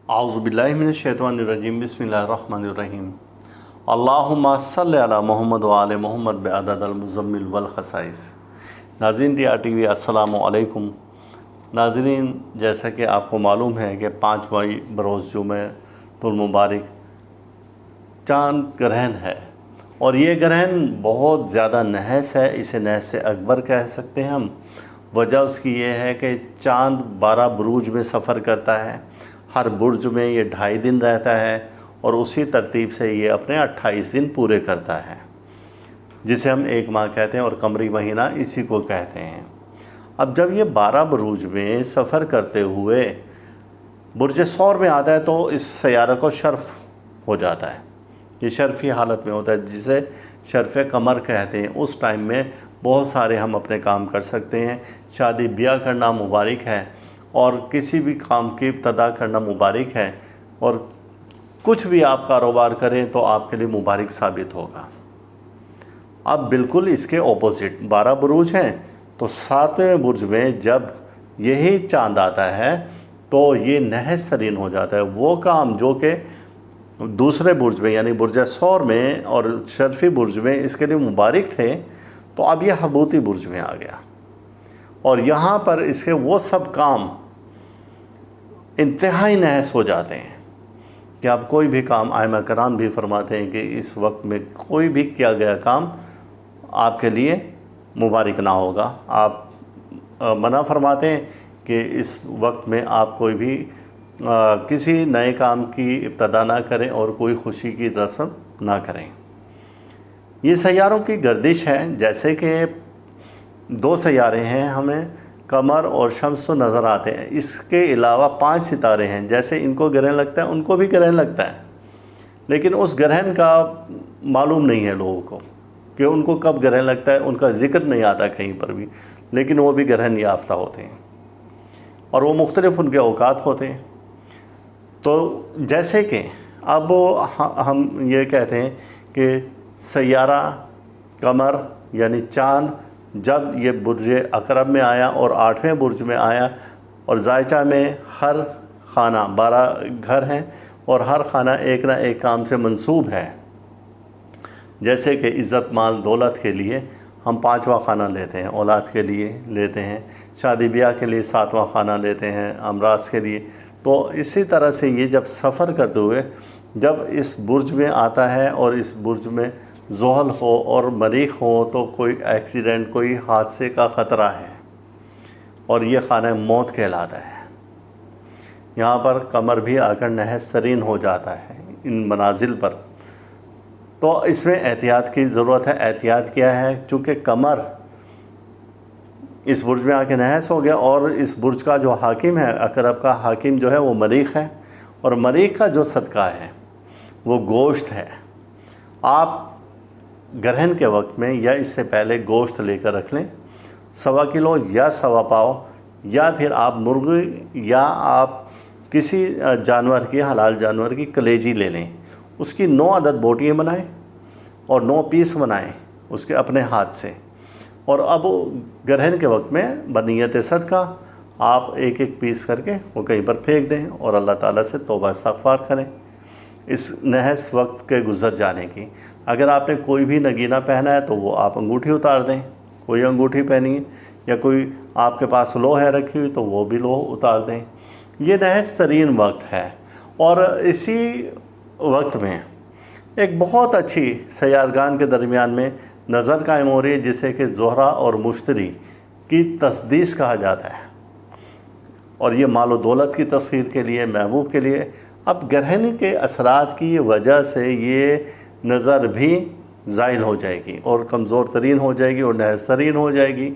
اعوذ باللہ من الشیطان الرجیم بسم اللہ الرحمن الرحیم اللہم صلی علی محمد وآل محمد بعدد المزمل والخصائص۔ ناظرین ڈی آر ٹی وی السلام علیکم۔ ناظرین، جیسا کہ آپ کو معلوم ہے کہ 5 بروز جمعۃ المبارک چاند گرہن ہے، اور یہ گرہن بہت زیادہ نحس ہے، اسے نحس سے اکبر کہہ سکتے ہیں ہم۔ وجہ اس کی یہ ہے کہ چاند 12 بروج میں سفر کرتا ہے، ہر برج میں یہ 2.5 دن رہتا ہے، اور اسی ترتیب سے یہ اپنے 28 دن پورے کرتا ہے، جسے ہم 1 ماہ کہتے ہیں، اور قمری مہینہ اسی کو کہتے ہیں۔ اب جب یہ 12 بروج میں سفر کرتے ہوئے برج ثور میں آتا ہے تو اس سیارہ کو شرف ہو جاتا ہے، یہ شرفی حالت میں ہوتا ہے، جسے شرف قمر کہتے ہیں۔ اس ٹائم میں بہت سارے ہم اپنے کام کر سکتے ہیں، شادی بیاہ کرنا مبارک ہے، اور کسی بھی کام کی ابتدا کرنا مبارک ہے، اور کچھ بھی آپ کاروبار کریں تو آپ کے لیے مبارک ثابت ہوگا۔ اب بالکل اس کے اپوزٹ 12 بروج ہیں، تو 7ویں برج میں جب یہی چاند آتا ہے تو یہ نحس ترین ہو جاتا ہے۔ وہ کام جو کہ دوسرے برج میں یعنی برج ثور میں اور شرفی برج میں اس کے لیے مبارک تھے، تو اب یہ حبوطی برج میں آ گیا، اور یہاں پر اس کے وہ سب کام انتہائی نحس ہو جاتے ہیں کہ اب کوئی بھی کام، ائمہ کرام بھی فرماتے ہیں کہ اس وقت میں کوئی بھی کیا گیا کام آپ کے لیے مبارک نہ ہوگا۔ آپ منع فرماتے ہیں کہ اس وقت میں آپ کوئی بھی کسی نئے کام کی ابتدا نہ کریں اور کوئی خوشی کی رسم نہ کریں۔ یہ سیاروں کی گردش ہے، جیسے کہ 2 سیارے ہیں، ہمیں قمر اور شمس نظر آتے ہیں، اس کے علاوہ 5 ستارے ہیں، جیسے ان کو گرہن لگتا ہے ان کو بھی گرہن لگتا ہے، لیکن اس گرہن کا معلوم نہیں ہے لوگوں کو کہ ان کو کب گرہن لگتا ہے، ان کا ذکر نہیں آتا کہیں پر بھی، لیکن وہ بھی گرہن یافتہ ہوتے ہیں، اور وہ مختلف ان کے اوقات ہوتے ہیں۔ تو جیسے کہ اب ہم یہ کہتے ہیں کہ سیارہ قمر یعنی چاند جب یہ برج عقرب میں آیا اور 8ویں برج میں آیا، اور زائچہ میں ہر خانہ 12 گھر ہیں، اور ہر خانہ ایک نہ ایک کام سے منسوب ہے، جیسے کہ عزت مال دولت کے لیے ہم 5واں خانہ لیتے ہیں، اولاد کے لیے لیتے ہیں، شادی بیاہ کے لیے 7واں خانہ لیتے ہیں، امراض کے لیے۔ تو اسی طرح سے یہ جب سفر کرتے ہوئے جب اس برج میں آتا ہے اور اس برج میں زحل ہو اور مریخ ہو تو کوئی ایکسیڈنٹ، کوئی حادثے کا خطرہ ہے، اور یہ خانہ موت کہلاتا ہے۔ یہاں پر قمر بھی آ کر نحس ترین ہو جاتا ہے ان منازل پر، تو اس میں احتیاط کی ضرورت ہے۔ احتیاط کیا ہے؟ چونکہ قمر اس برج میں آ کے نحس ہو گیا، اور اس برج کا جو حاکم ہے، عقرب کا حاکم جو ہے وہ مریخ ہے، اور مریخ کا جو صدقہ ہے وہ گوشت ہے۔ آپ گرہن کے وقت میں یا اس سے پہلے گوشت لے کر رکھ لیں، 1.25 کلو یا 1.25 پاؤ، یا پھر آپ مرغی یا آپ کسی جانور کی، حلال جانور کی کلیجی لے لیں، اس کی 9 عدد بوٹیاں بنائیں اور 9 پیس بنائیں اس کے اپنے ہاتھ سے، اور اب گرہن کے وقت میں بنیت صدقہ آپ ایک ایک پیس کر کے وہ کہیں پر پھینک دیں، اور اللہ تعالیٰ سے توبہ استغفار کریں اس نحس وقت کے گزر جانے کی۔ اگر آپ نے کوئی بھی نگینہ پہنا ہے تو وہ آپ انگوٹھی اتار دیں، کوئی انگوٹھی پہنی ہے، یا کوئی آپ کے پاس لوح ہے رکھی ہوئی تو وہ بھی لوح اتار دیں۔ یہ نحس ترین وقت ہے، اور اسی وقت میں ایک بہت اچھی سیارگان کے درمیان میں نظر قائم ہو رہی ہے، جسے کہ زہرہ اور مشتری کی تصدیس کہا جاتا ہے، اور یہ مال و دولت کی تسخیر کے لیے، محبوب کے لیے۔ اب گرہن کے اثرات کی وجہ سے یہ نظر بھی زائل ہو جائے گی، اور کمزور ترین ہو جائے گی، اور نحس ترین ہو جائے گی،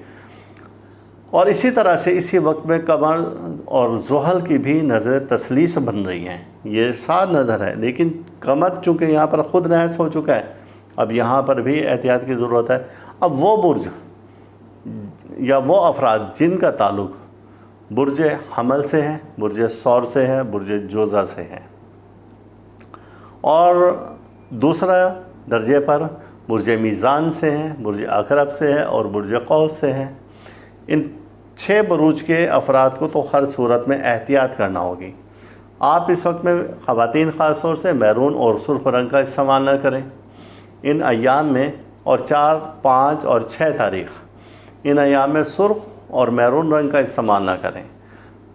اور اسی طرح سے اسی وقت میں قمر اور زحل کی بھی نظر تثلیث بن رہی ہیں۔ یہ 7 نظر ہے، لیکن قمر چونکہ یہاں پر خود نحس ہو چکا ہے، اب یہاں پر بھی احتیاط کی ضرورت ہے۔ اب وہ برج یا وہ افراد جن کا تعلق برج حمل سے ہے، برج ثور سے ہے، برج جوزہ سے ہے، اور دوسرا درجے پر برج میزان سے ہے، برج عقرب سے ہے، اور برج قوس سے ہے۔ ان 6 بروج کے افراد کو تو ہر صورت میں احتیاط کرنا ہوگی، آپ اس وقت میں خواتین خاص طور سے میرون اور سرخ رنگ کا استعمال نہ کریں ان ایام میں، اور 4، 5 اور 6 تاریخ ان ایام میں سرخ اور میرون رنگ کا استعمال نہ کریں۔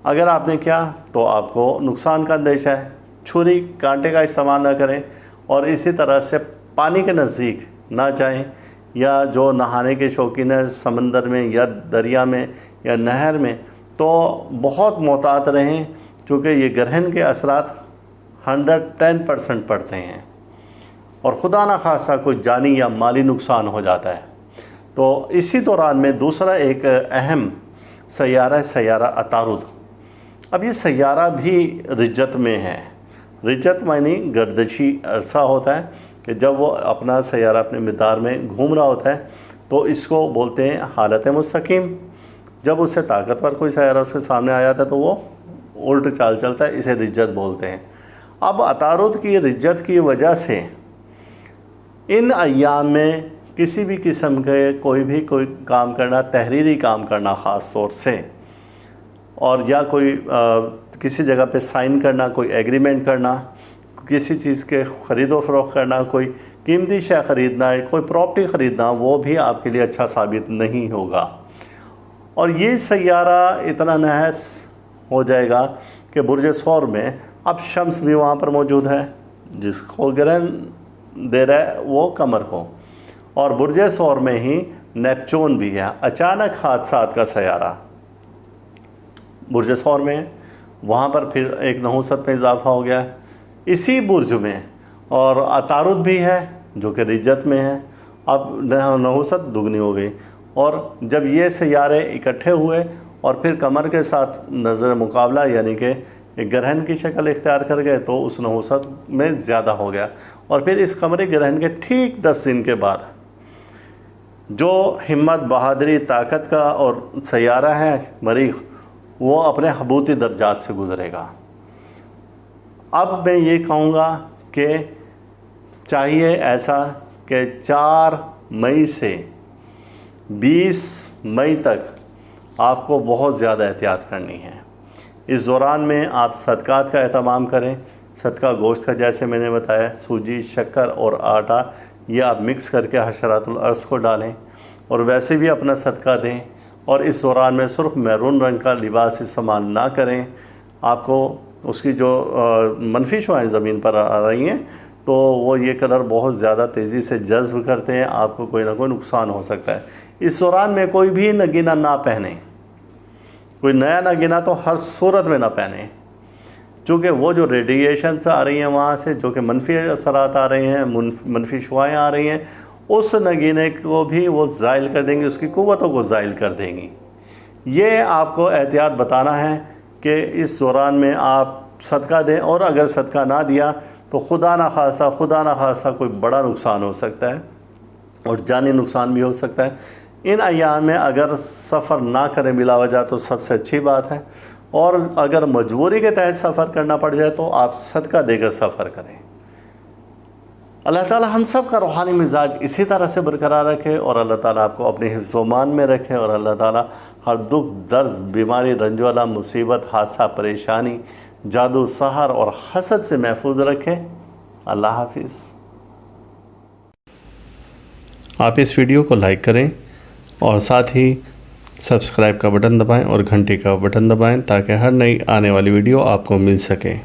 اگر آپ نے کیا تو آپ کو نقصان کا اندیشہ ہے۔ چھری کانٹے کا استعمال نہ کریں، اور اسی طرح سے پانی کے نزدیک نہ جائیں، یا جو نہانے کے شوقین ہیں سمندر میں یا دریا میں یا نہر میں تو بہت محتاط رہیں، چونکہ یہ گرہن کے اثرات 110% پڑتے ہیں اور خدا نخواستہ کوئی جانی یا مالی نقصان ہو جاتا ہے۔ تو اسی دوران میں دوسرا ایک اہم سیارہ ہے سیارہ عطارد۔ اب یہ سیارہ بھی رجت میں ہے۔ رجت معنی گردشی عرصہ ہوتا ہے کہ جب وہ اپنا سیارہ اپنے مدار میں گھوم رہا ہوتا ہے تو اس کو بولتے ہیں حالت مستقیم۔ جب اس سے طاقتور کوئی سیارہ اس کے سامنے آ جاتا ہے تو وہ الٹ چال چلتا ہے، اسے رجت بولتے ہیں۔ اب عطارد کی رجت کی وجہ سے ان ایام میں کسی بھی قسم کے کوئی کام کرنا، تحریری کام کرنا خاص طور سے، اور یا کوئی کسی جگہ پہ سائن کرنا، کوئی ایگریمنٹ کرنا، کسی چیز کے خرید و فروخت کرنا، کوئی قیمتی شے خریدنا، کوئی پراپرٹی خریدنا، وہ بھی آپ کے لیے اچھا ثابت نہیں ہوگا۔ اور یہ سیارہ اتنا نحس ہو جائے گا کہ برج ثور میں اب شمس بھی وہاں پر موجود ہے جس کو گرہن دے رہا ہے وہ قمر کو، اور برج ثور میں ہی نیپچون بھی ہے۔ اچانک حادثات کا سیارہ برج ثور میں ہے، وہاں پر پھر ایک نحوست میں اضافہ ہو گیا ہے اسی برج میں، اور عطارد بھی ہے جو کہ رجت میں ہے۔ اب نحوست دگنی ہو گئی، اور جب یہ سیارے اکٹھے ہوئے اور پھر قمر کے ساتھ نظر مقابلہ یعنی کہ ایک گرہن کی شکل اختیار کر گئے تو اس نحوست میں زیادہ ہو گیا، اور پھر اس قمری گرہن کے ٹھیک 10 دن کے بعد جو ہمت، بہادری، طاقت کا اور سیارہ ہے مریخ، وہ اپنے حبوطی درجات سے گزرے گا۔ اب میں یہ کہوں گا کہ چاہیے ایسا کہ 4 مئی سے 20 مئی تک آپ کو بہت زیادہ احتیاط کرنی ہے۔ اس دوران میں آپ صدقات کا اہتمام کریں۔ صدقہ گوشت کا جیسے میں نے بتایا، سوجی، شکر اور آٹا یہ آپ مکس کر کے حشرات الارض کو ڈالیں، اور ویسے بھی اپنا صدقہ دیں۔ اور اس دوران میں سرخ میرون رنگ کا لباس استعمال نہ کریں۔ آپ کو اس کی جو منفی شعاعیں زمین پر آ رہی ہیں تو وہ یہ کلر بہت زیادہ تیزی سے جذب کرتے ہیں، آپ کو کوئی نہ کوئی نقصان ہو سکتا ہے۔ اس دوران میں کوئی بھی نگینہ نہ پہنیں، کوئی نیا نگینہ تو ہر صورت میں نہ پہنیں، چونکہ وہ جو ریڈیشنز آ رہی ہیں وہاں سے، جو کہ منفی اثرات آ رہے ہیں، منفی شعاعیں آ رہی ہیں، اس نگینے کو بھی وہ زائل کر دیں گی، اس کی قوتوں کو زائل کر دیں گی۔ یہ آپ کو احتیاط بتانا ہے کہ اس دوران میں آپ صدقہ دیں، اور اگر صدقہ نہ دیا تو خدا نخواستہ کوئی بڑا نقصان ہو سکتا ہے اور جانی نقصان بھی ہو سکتا ہے۔ ان ایام میں اگر سفر نہ کریں بلا وجہ تو سب سے اچھی بات ہے، اور اگر مجبوری کے تحت سفر کرنا پڑ جائے تو آپ صدقہ دے کر سفر کریں۔ اللہ تعالی ہم سب کا روحانی مزاج اسی طرح سے برقرار رکھے، اور اللہ تعالیٰ آپ کو اپنے حفظ و امان میں رکھے، اور اللہ تعالیٰ ہر دکھ، درد، بیماری، رنج و بلا، مصیبت، حادثہ، پریشانی، جادو، سحر اور حسد سے محفوظ رکھے۔ اللہ حافظ۔ آپ اس ویڈیو کو لائک کریں اور ساتھ ہی سبسکرائب کا بٹن دبائیں اور گھنٹی کا بٹن دبائیں تاکہ ہر نئی آنے والی ویڈیو آپ کو مل سکے۔